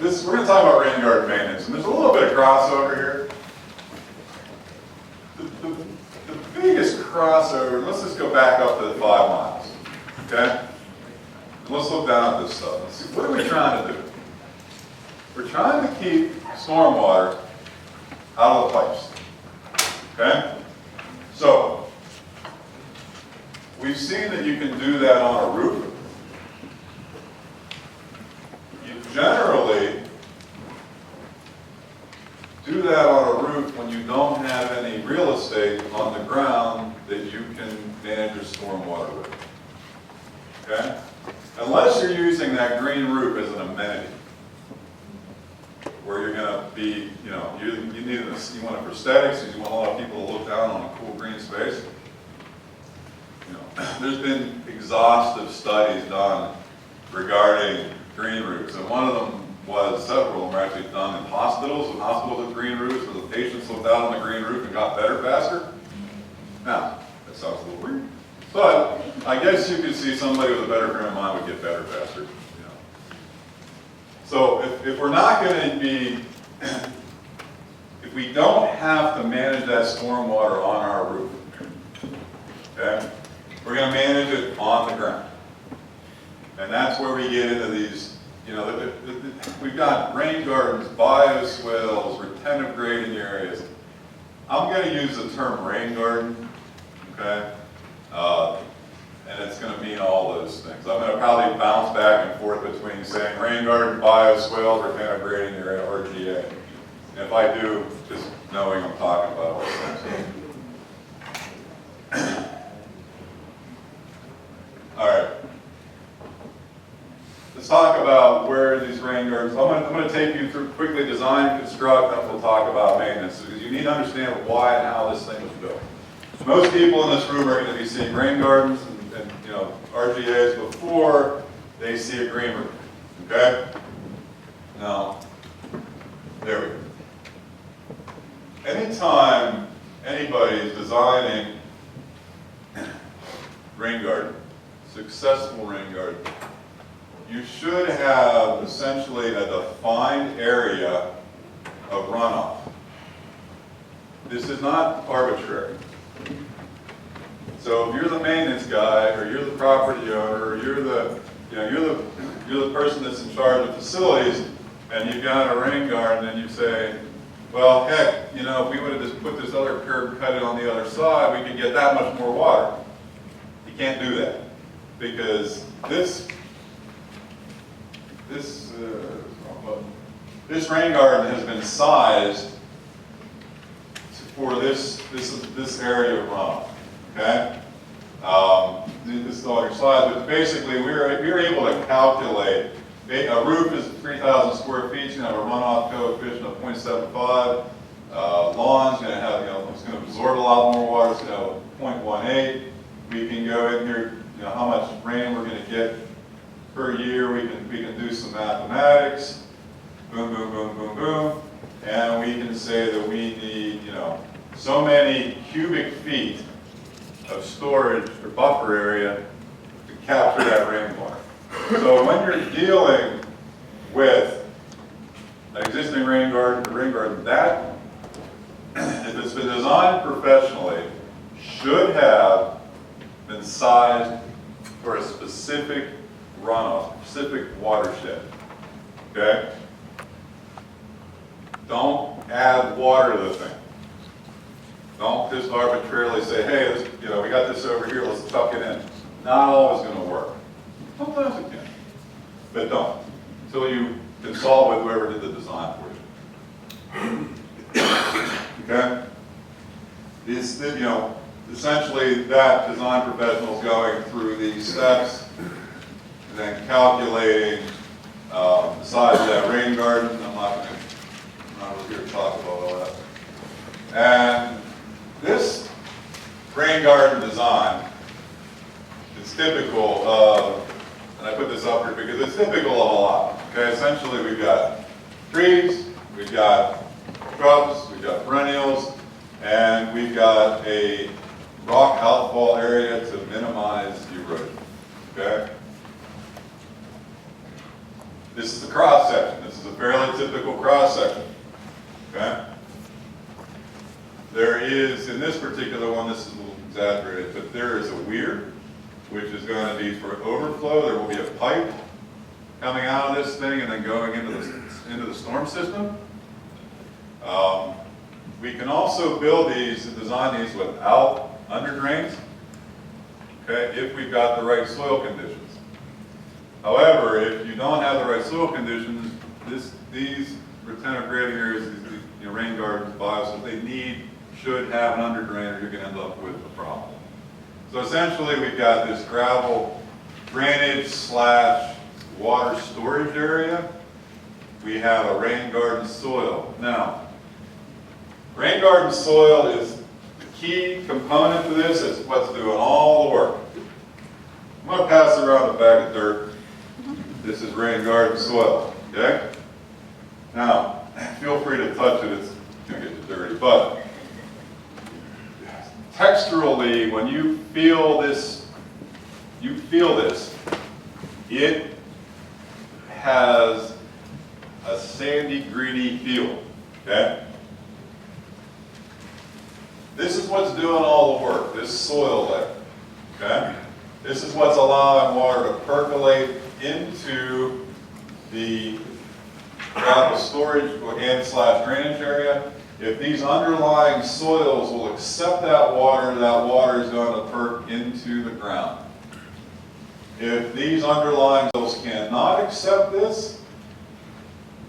we're going to talk about rain garden maintenance, and there's a little bit of crossover here. The biggest crossover, let's just go back up to the 5 miles, okay? And let's look down at this stuff. Let's see, what are we trying to do? We're trying to keep stormwater out of the pipes, okay? So, we've seen that you can do that on a roof. You generally do that on a roof when you don't have any real estate on the ground that you can manage your stormwater with, okay? Unless you're using that green roof as an amenity, where you're going to be, you know, you want it for aesthetics, you want a lot of people to look down on a cool green space. You know, there's been exhaustive studies done regarding green roofs, and one of them was, several of them were actually done in hospitals with green roofs, where the patients looked out on the green roof and got better faster. Now, that sounds a little weird, but I guess you could see somebody with a better frame of mind would get better faster. You know. So if we're not going to be, if we don't have to manage that stormwater on our roof, okay, we're going to manage it on the ground. And that's where we get into these, you know, we've got rain gardens, bioswales, retentive grading areas. I'm going to use the term rain garden, okay? And it's going to mean all those things. I'm going to probably bounce back and forth between saying rain garden, bioswales, retentive grading area, RGA. And if I do, just knowing I'm talking about all those things. All right. Let's talk about where these rain gardens. I'm going to take you through quickly design, construct, and we'll talk about maintenance, because you need to understand why and how this thing was built. Most people in this room are going to be seeing rain gardens and you know, RGAs before they see a green roof. Okay? Now, there we go. Anytime anybody is designing rain garden, successful rain garden, you should have essentially a defined area of runoff. This is not arbitrary. So if you're the maintenance guy, or you're the property owner, or you're the person that's in charge of facilities, and you've got a rain garden, and you say, well, heck, you know, if we would have just put this other curb cut it on the other side, we could get that much more water. You can't do that, because this rain garden has been sized for this area of runoff. Okay, this is all your slides, but basically we were able to calculate. A roof is 3,000 square feet. It's going to have a runoff coefficient of 0.75. Lawn's going to have, you know, it's going to absorb a lot more water. It's going to have 0.18. We can go in here, you know, how much rain we're going to get per year. We can do some mathematics. Boom, boom, boom, boom, boom, and we can say that we need, you know, so many cubic feet of storage or buffer area to capture that rainwater. So when you're dealing with an existing rain garden, that, if it's been designed professionally, should have been sized for a specific runoff, specific watershed. Okay? Don't add water to the thing. Don't just arbitrarily say, hey, you know, we got this over here, let's tuck it in. Not always going to work. Sometimes it can, but don't until you consult with whoever did the design for you. Okay? You know, essentially that design professional is going through these steps and then calculating the size of that rain garden. I'm not here to talk about all that. And this rain garden design is typical of, and I put this up here because it's typical of a lot. Okay, essentially we've got trees, we've got shrubs, we've got perennials, and we've got a rock outfall area to minimize erosion. Okay? This is the cross section. This is a fairly typical cross section. Okay? There is, in this particular one, this is a little exaggerated, but there is a weir, which is going to be for overflow. There will be a pipe coming out of this thing and then going into the storm system. We can also build these and design these without under drains, okay, if we've got the right soil conditions. However, if you don't have the right soil conditions, these retentive grading areas, these rain gardens, bios, they should have an under drain, or you're going to end up with a problem. So essentially, we've got this gravel drainage / water storage area. We have a rain garden soil. Now, rain garden soil is the key component to this. It's what's doing all the work. I'm going to pass around a bag of dirt. This is rain garden soil, okay? Now, feel free to touch it. It's going to get dirty. But texturally, when you feel this, it has a sandy, greeny feel, okay? This is what's doing all the work, this soil layer, okay? This is what's allowing water to percolate into the gravel storage and / drainage area. If these underlying soils will accept that water is going to perk into the ground. If these underlying soils cannot accept this,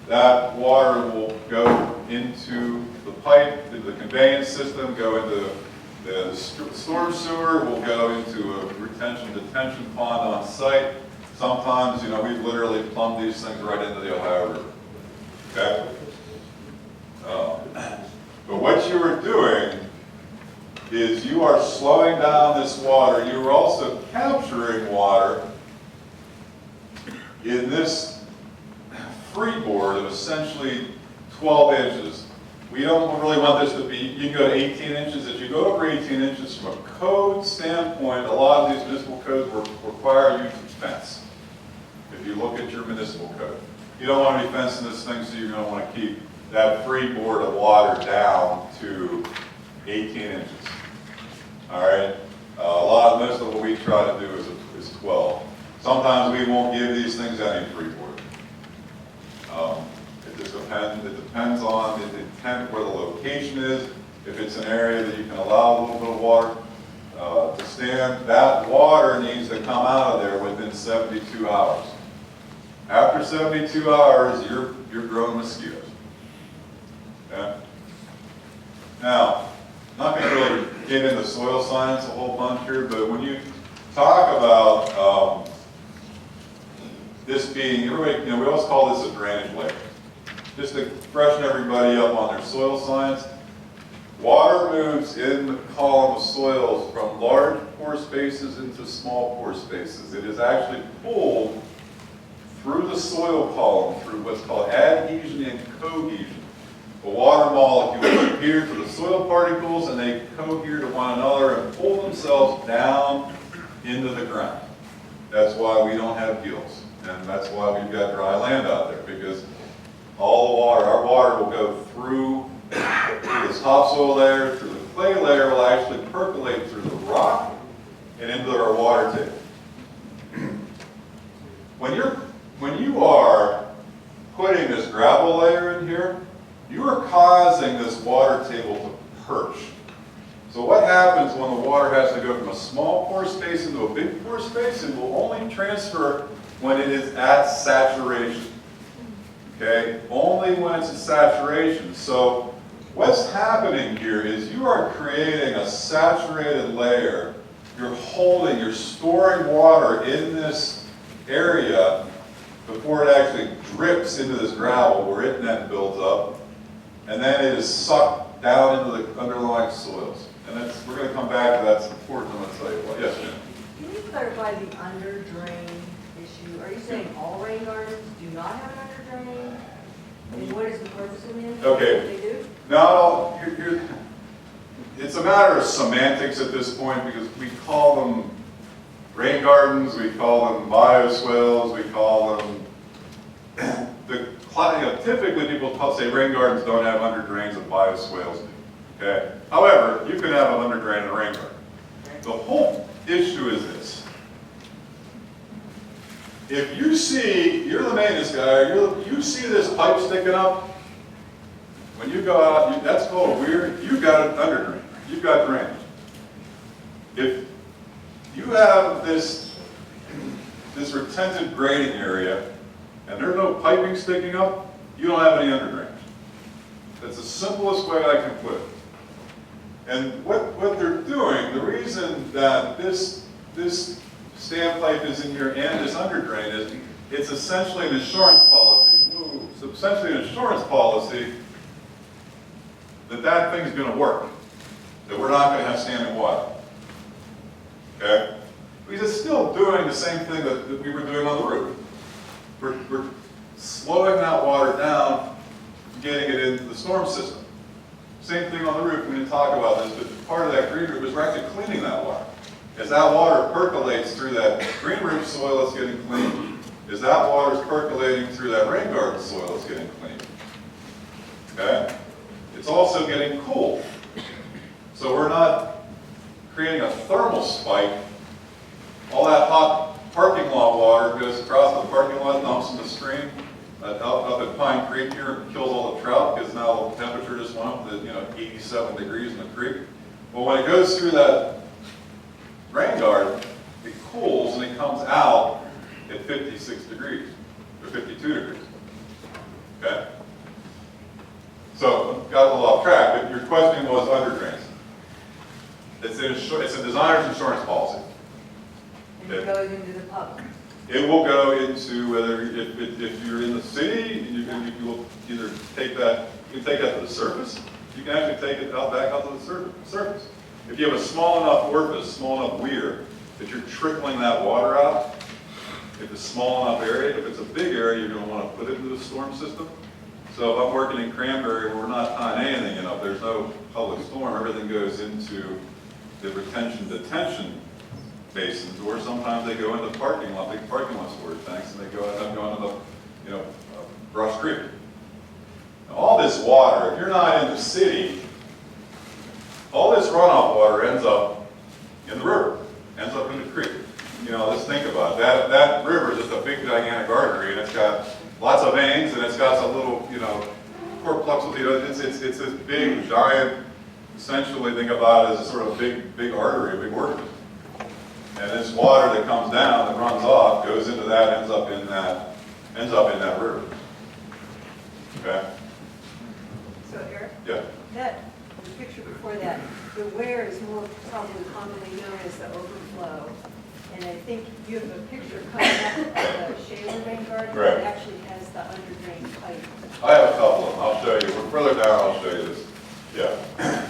that water will go into the pipe, into the conveyance system, go into the storm sewer, will go into a detention pond on site. Sometimes, we've literally plumbed these things right into the Ohio River. Okay? But what you are doing is you are slowing down this water. You are also capturing water in this freeboard of essentially 12 inches. We don't really want this to be, you can go to 18 inches. If you go over 18 inches from a code standpoint, a lot of these municipal codes require you to fence. If you look at your municipal code. You don't want to be fencing this thing, so you're going to want to keep that freeboard of water down to 18 inches. All right? Most of what we try to do is 12. Sometimes we won't give these things any freeboard. It just depends. It depends on the intent, where the location is. If it's an area that you can allow a little bit of water to stand, that water needs to come out of there within 72 hours. After 72 hours, you're growing mosquitoes. Okay? Now, I'm not going to really get into soil science a whole bunch here, but when you talk about this being, everybody, we always call this a drainage layer. Just to freshen everybody up on their soil science, water moves in the column of soils from large pore spaces into small pore spaces. It is actually pulled through the soil column through what's called adhesion and cohesion. The water molecules adhere to the soil particles and they cohere to one another and pull themselves down into the ground. That's why we don't have gills. And that's why we've got dry land out there, because all the water, our water will go through this topsoil layer, through the clay layer, will actually percolate through the rock and into our water table. When you are putting this gravel layer in here, you are causing this water table to perch. So what happens when the water has to go from a small pore space into a big pore space? It will only transfer when it is at saturation. Okay? Only when it's at saturation. So what's happening here is you are creating a saturated layer. You're storing water in this area before it actually drips into this gravel where it then builds up. And then it is sucked down into the underlying soils. And we're going to come back to that's important. I'm going to tell you what. Yes, Jim? Can you clarify the under drain issue? Are you saying all rain gardens do not have an under drain? And what is the purpose of the Okay. They do? No, it's a matter of semantics at this point, because we call them rain gardens, we call them bioswales, we call them typically people say rain gardens don't have under drains and bioswales do. Okay? However, you can have an under drain and a rain garden. The whole issue is this. If you see, you're the maintenance guy, you see this pipe sticking up, when you go out, that's called weird, you've got an under drain. You've got drainage. If you have this retentive grading area, and there's no piping sticking up, you don't have any under drainage. That's the simplest way I can put it. And what they're doing, the reason that this standpipe is in here and this under drain is, it's essentially an insurance policy. Ooh, it's essentially an insurance policy that thing's going to work, that we're not going to have standing water. Okay? Because it's still doing the same thing that we were doing on the roof. We're slowing that water down, getting it into the storm system. Same thing on the roof, we didn't talk about this, but part of that green roof is we're actually cleaning that water. As that water percolates through that green roof soil that's getting cleaned, as that water is percolating through that rain garden soil that's getting cleaned. Okay? It's also getting cool. So we're not creating a thermal spike. All that hot parking lot water goes across the parking lot, dumps in the stream, up at Pine Creek here, and kills all the trout because now the temperature just went up to 87 degrees in the creek. Well, when it goes through that rain garden, it cools and it comes out at 56 degrees or 52 degrees. Okay? So got a little off track, but your question was under drains. It's a designer's insurance policy. And it goes into the public. It will go into whether if you're in the city, you will either take that. You can take that to the surface. You can actually take it back out to the surface. If you have a small enough orifice, small enough weir that you're trickling that water out, if it's a small enough area, if it's a big area, you're going to want to put it into the storm system. So if I'm working in Cranberry where we're not tying anything in up, there's no public storm, everything goes into the retention detention basins, or sometimes they go into big parking lot storage tanks, and they end up going to Brush Creek. Now, all this water, if you're not in the city, all this runoff water ends up in the river, ends up in the creek. Let's think about it. That river is just a big gigantic artery, and it's got lots of veins, and it's got some little, corpuscles. It's this big, giant, essentially think about it as a sort of big artery, a big organism. And this water that comes down, that runs off, goes into that, ends up in that river. Okay? So Eric? Yeah. The picture before that, the where is more probably commonly known as the overflow. And I think you have a picture coming up of the Shaler rain garden Right. that actually has the underdrain pipe. I have a couple of them. I'll show you. We're further down, I'll show you this. Yeah.